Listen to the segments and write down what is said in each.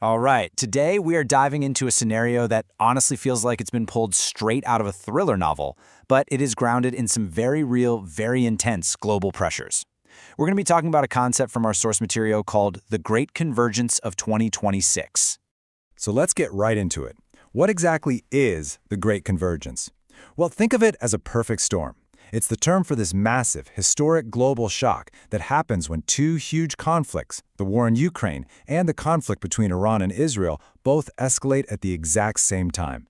All right, today we are diving into a scenario that honestly feels like it's been pulled straight out of a thriller novel, but it is grounded in some very real, very intense global pressures. We're going to be talking about a concept from our source material called the Great Convergence of 2026. So let's get right into it. What exactly is the Great Convergence? Well, think of it as a perfect storm. It's the term for this massive, historic global shock that happens when two huge conflicts, the war in Ukraine and the conflict between Iran and Israel, both escalate at the exact same time.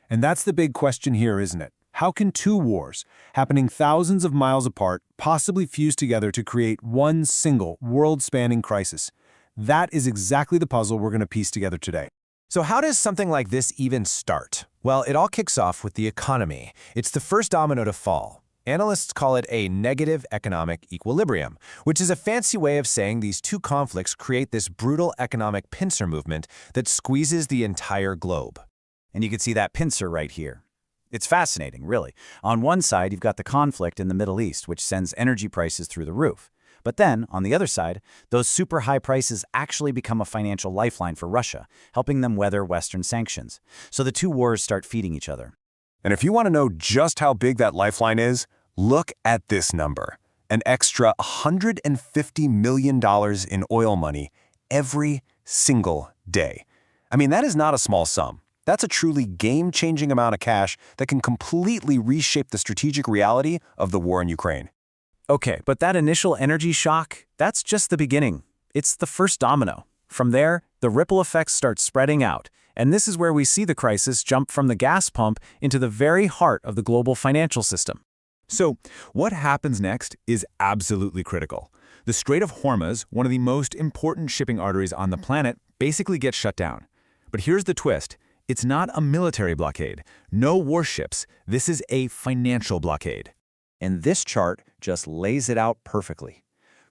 And that's the big question here, isn't it? How can two wars, happening thousands of miles apart, possibly fuse together to create one single, world-spanning crisis? That is exactly the puzzle we're going to piece together today. So how does something like this even start? Well, it all kicks off with the economy. It's the first domino to fall. Analysts call it a negative economic equilibrium, which is a fancy way of saying these two conflicts create this brutal economic pincer movement that squeezes the entire globe. And you can see that pincer right here. It's fascinating, really. On one side, you've got the conflict in the Middle East, which sends energy prices through the roof. But then, on the other side, those super high prices actually become a financial lifeline for Russia, helping them weather Western sanctions. So the two wars start feeding each other. And if you want to know just how big that lifeline is, look at this number. An extra $150 million in oil money every single day. I mean, that is not a small sum. That's a truly game-changing amount of cash that can completely reshape the strategic reality of the war in Ukraine. Okay, but that initial energy shock, that's just the beginning. It's the first domino. From there, the ripple effects start spreading out. And this is where we see the crisis jump from the gas pump into the very heart of the global financial system. So, what happens next is absolutely critical. The Strait of Hormuz, one of the most important shipping arteries on the planet, basically gets shut down. But here's the twist. It's not a military blockade. No warships. This is a financial blockade. And this chart just lays it out perfectly.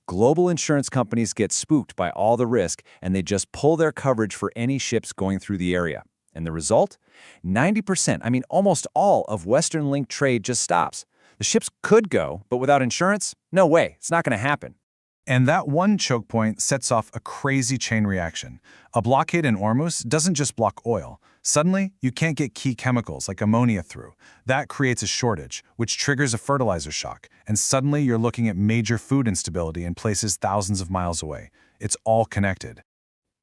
Global insurance companies get spooked by all the risk, and they just pull their coverage for any ships going through the area. And the result? 90%, almost all of Western-linked trade just stops. The ships could go, but without insurance? No way, it's not going to happen. And that one choke point sets off a crazy chain reaction. A blockade in Hormuz doesn't just block oil. Suddenly, you can't get key chemicals like ammonia through. That creates a shortage, which triggers a fertilizer shock. And suddenly, you're looking at major food instability in places thousands of miles away. It's all connected.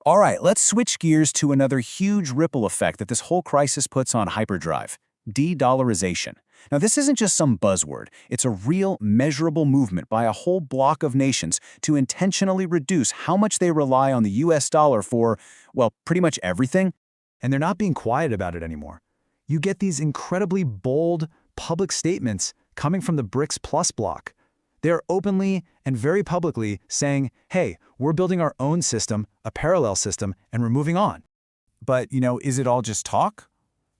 All right, let's switch gears to another huge ripple effect that this whole crisis puts on hyperdrive: de-dollarization. Now, this isn't just some buzzword. It's a real, measurable movement by a whole block of nations to intentionally reduce how much they rely on the US dollar for, well, pretty much everything. And they're not being quiet about it anymore. You get these incredibly bold, public statements coming from the BRICS Plus bloc. They're openly and very publicly saying, hey, we're building our own system, a parallel system, and we're moving on. But, is it all just talk?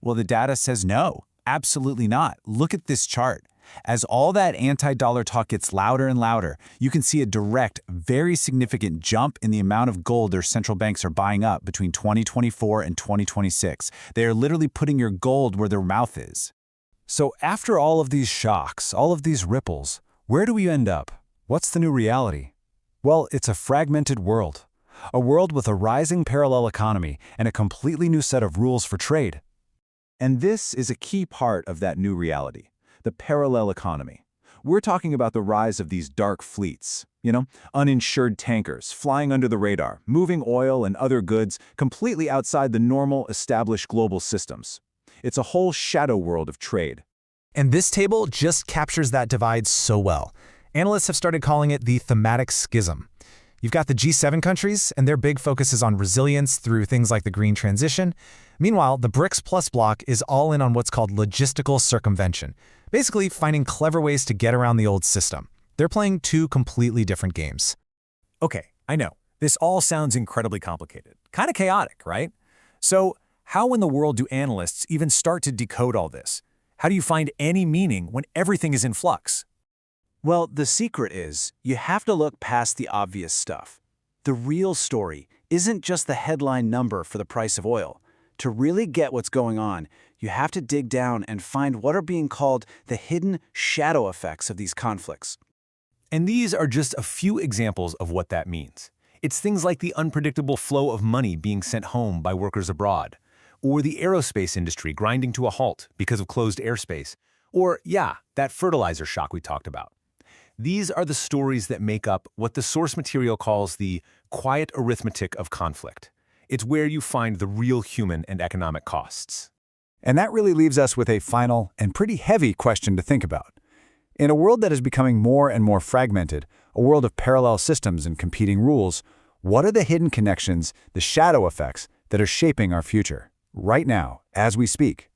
Well, the data says no. Absolutely not. Look at this chart. As all that anti-dollar talk gets louder and louder, you can see a direct, very significant jump in the amount of gold their central banks are buying up between 2024 and 2026. They are literally putting your gold where their mouth is. So after all of these shocks, all of these ripples, where do we end up? What's the new reality? Well, it's a fragmented world. A world with a rising parallel economy and a completely new set of rules for trade. And this is a key part of that new reality, the parallel economy. We're talking about the rise of these dark fleets, uninsured tankers flying under the radar, moving oil and other goods completely outside the normal, established global systems. It's a whole shadow world of trade. And this table just captures that divide so well. Analysts have started calling it the thematic schism. You've got the G7 countries, and their big focus is on resilience through things like the green transition. Meanwhile, the BRICS Plus bloc is all in on what's called logistical circumvention, basically finding clever ways to get around the old system. They're playing two completely different games. Okay, I know. This all sounds incredibly complicated. Kind of chaotic, right? So, how in the world do analysts even start to decode all this? How do you find any meaning when everything is in flux? Well, the secret is you have to look past the obvious stuff. The real story isn't just the headline number for the price of oil. To really get what's going on, you have to dig down and find what are being called the hidden shadow effects of these conflicts. And these are just a few examples of what that means. It's things like the unpredictable flow of money being sent home by workers abroad, or the aerospace industry grinding to a halt because of closed airspace, or, yeah, that fertilizer shock we talked about. These are the stories that make up what the source material calls the quiet arithmetic of conflict. It's where you find the real human and economic costs. And that really leaves us with a final and pretty heavy question to think about. In a world that is becoming more and more fragmented, a world of parallel systems and competing rules, what are the hidden connections, the shadow effects that are shaping our future, right now, as we speak?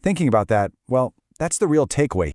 Thinking about that, well, that's the real takeaway